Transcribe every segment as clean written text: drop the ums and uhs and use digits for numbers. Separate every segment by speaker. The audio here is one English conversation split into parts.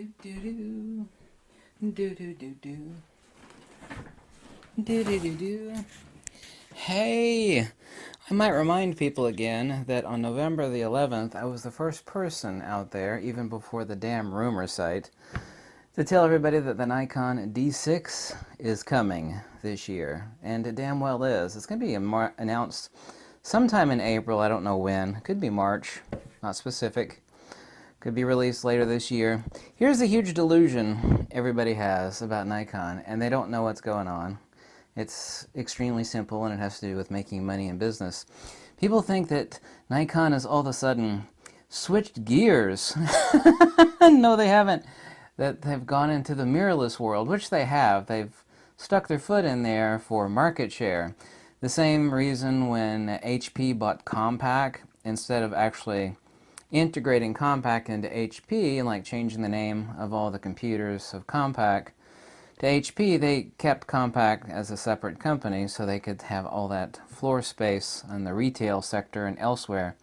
Speaker 1: do do do do do do do do do do do. Hey, I might remind people again that on November the 11th, I was the first person out there, even before the damn rumor site, to tell everybody that the Nikon D6 is coming this year, and it damn well is. It's going to be announced sometime in April. I don't know when. Could be March, not specific. Could be released later this year. Here's a huge delusion everybody has about Nikon, and they don't know what's going on. It's extremely simple, and it has to do with making money in business. People think that Nikon has all of a sudden switched gears. No, they haven't. That they've gone into the mirrorless world, which they have. They've stuck their foot in there for market share. The same reason when HP bought Compaq, instead of actually integrating Compaq into HP and like changing the name of all the computers of Compaq to HP, they kept Compaq as a separate company so they could have all that floor space in the retail sector and elsewhere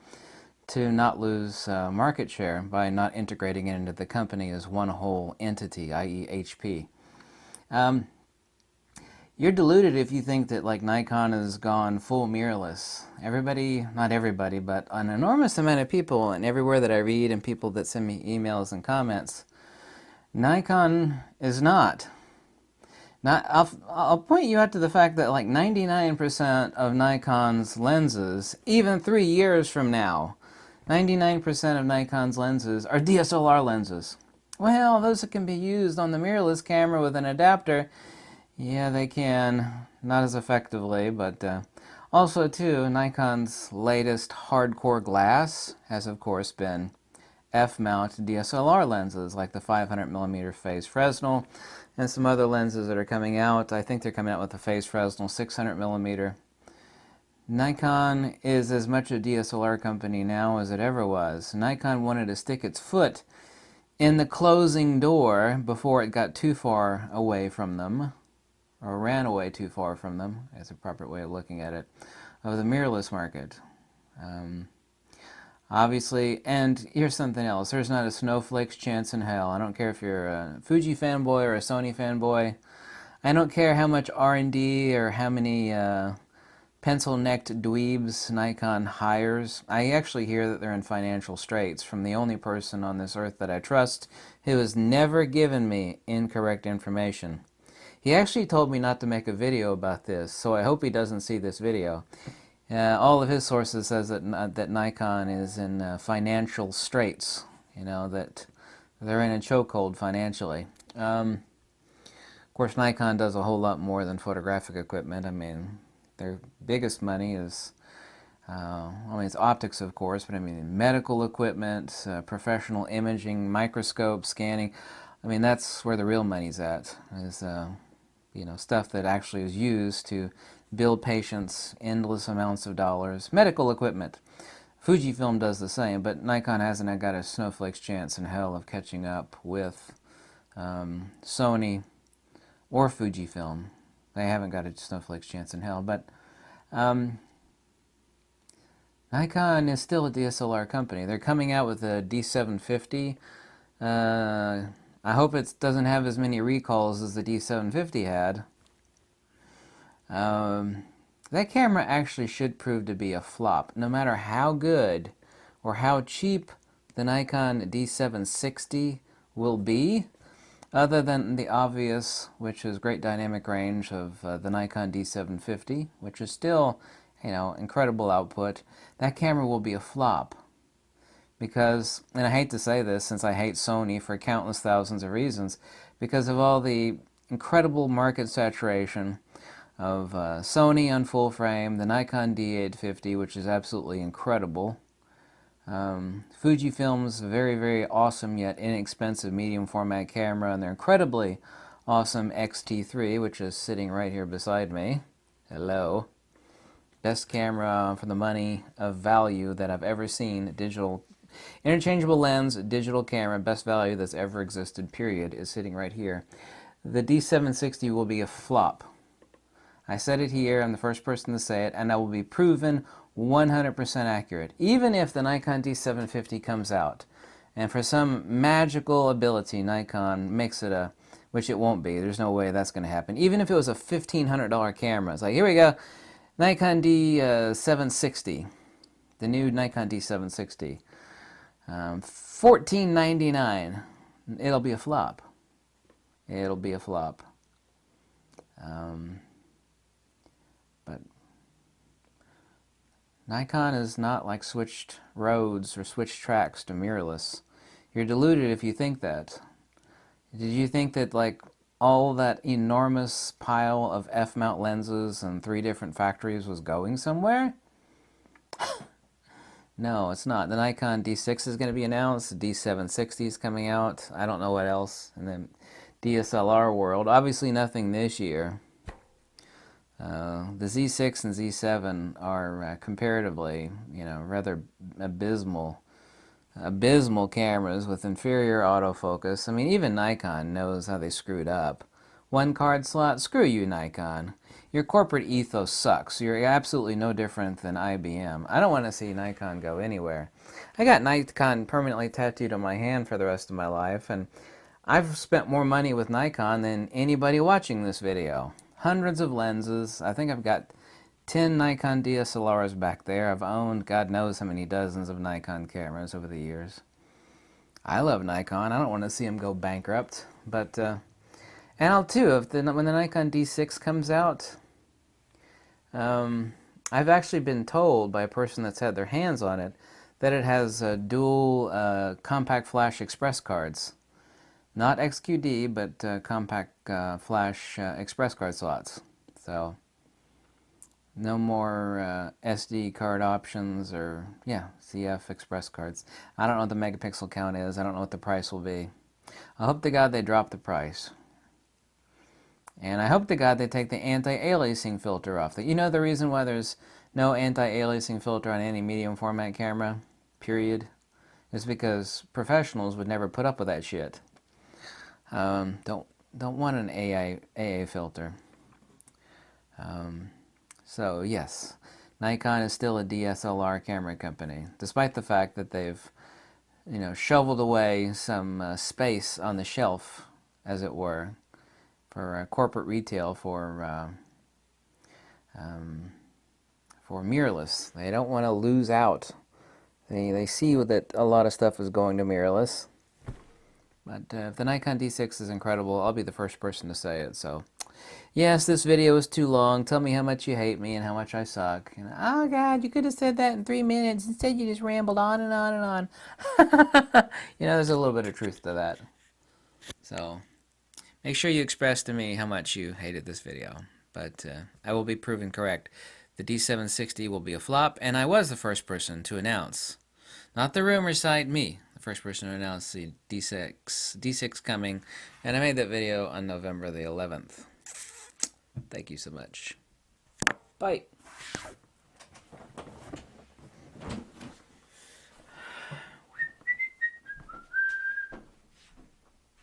Speaker 1: to not lose market share by not integrating it into the company as one whole entity, i.e. HP. You're deluded if you think that like Nikon has gone full mirrorless. Everybody, not everybody, but an enormous amount of people, and everywhere that I read and people that send me emails and comments, Nikon is not. I'll point you out to the fact that like 99% of Nikon's lenses, even 3 years from now, 99% of Nikon's lenses are DSLR lenses. Well, those can be used on the mirrorless camera with an adapter. Yeah, they can. Not as effectively, but also, too, Nikon's latest hardcore glass has, of course, been F-mount DSLR lenses, like the 500mm phase Fresnel, and some other lenses that are coming out. I think they're coming out with the phase Fresnel 600mm. Nikon is as much a DSLR company now as it ever was. Nikon wanted to stick its foot in the closing door before it got too far away from them, or ran away too far from them, as a proper way of looking at it, of the mirrorless market. Obviously, and here's something else. There's not a snowflake's chance in hell. I don't care if you're a Fuji fanboy or a Sony fanboy. I don't care how much R&D or how many pencil-necked dweebs Nikon hires. I actually hear that they're in financial straits from the only person on this earth that I trust who has never given me incorrect information. He actually told me not to make a video about this, so I hope he doesn't see this video. All of his sources says that Nikon is in financial straits, you know, that they're in a chokehold financially. Of course, Nikon does a whole lot more than photographic equipment. I mean, their biggest money is, it's optics, of course, but I mean medical equipment, professional imaging, microscope, scanning. I mean, that's where the real money's at, is stuff that actually is used to bill patients endless amounts of dollars. Medical equipment. Fujifilm does the same, but Nikon hasn't got a snowflake's chance in hell of catching up with Sony or Fujifilm. They haven't got a snowflake's chance in hell, but Nikon is still a DSLR company. They're coming out with a D750. I hope it doesn't have as many recalls as the D750 had. That camera actually should prove to be a flop, no matter how good or how cheap the Nikon D760 will be, other than the obvious, which is great dynamic range of the Nikon D750, which is still, incredible output. That camera will be a flop. Because, and I hate to say this since I hate Sony for countless thousands of reasons, because of all the incredible market saturation of Sony on full frame, the Nikon D850, which is absolutely incredible, Fujifilm's very, very awesome yet inexpensive medium format camera, and their incredibly awesome X-T3, which is sitting right here beside me. Hello. Best camera for the money of value that I've ever seen. Digital interchangeable lens, digital camera, best value that's ever existed, period, is sitting right here. The D760 will be a flop. I said it here, I'm the first person to say it, and I will be proven 100% accurate. Even if the Nikon D750 comes out, And for some magical ability, Nikon makes it a, which it won't be. There's no way that's going to happen. Even if it was a $1,500 camera, it's like, here we go, Nikon D760, the new Nikon D760, $14.99. It'll be a flop. It'll be a flop. But Nikon is not like switched roads or switched tracks to mirrorless. You're deluded if you think that. Did you think that like all that enormous pile of f-mount lenses and 3 different factories was going somewhere? No, it's not. The Nikon D6 is going to be announced. The D760 is coming out. I don't know what else. And then DSLR world. Obviously nothing this year. The Z6 and Z7 are comparatively, rather abysmal cameras with inferior autofocus. I mean, even Nikon knows how they screwed up. 1 card slot? Screw you, Nikon. Your corporate ethos sucks. You're absolutely no different than IBM. I don't want to see Nikon go anywhere. I got Nikon permanently tattooed on my hand for the rest of my life, and I've spent more money with Nikon than anybody watching this video. Hundreds of lenses. I think I've got 10 Nikon DSLRs back there. I've owned God knows how many dozens of Nikon cameras over the years. I love Nikon. I don't want to see them go bankrupt. But, and I'll too, when the Nikon D6 comes out, I've actually been told by a person that's had their hands on it that it has dual compact flash express cards. Not XQD, but compact flash express card slots. So no more SD card options or, CF express cards. I don't know what the megapixel count is. I don't know what the price will be. I hope to God they drop the price. And I hope to God they take the anti-aliasing filter off. You know the reason why there's no anti-aliasing filter on any medium format camera, period, is because professionals would never put up with that shit. Don't want an AA filter. So yes, Nikon is still a DSLR camera company, despite the fact that they've, shoveled away some space on the shelf, as it were, for corporate retail for mirrorless. They don't want to lose out. They see that a lot of stuff is going to mirrorless. But if the Nikon D6 is incredible, I'll be the first person to say it. So, yes, this video is too long. Tell me how much you hate me and how much I suck. Oh, God, you could have said that in 3 minutes. Instead, you just rambled on and on and on. There's a little bit of truth to that. So, make sure you express to me how much you hated this video. But I will be proven correct. The D760 will be a flop, and I was the first person to announce. Not the rumor site, me. The first person to announce the D6 coming, and I made that video on November the 11th. Thank you so much. Bye.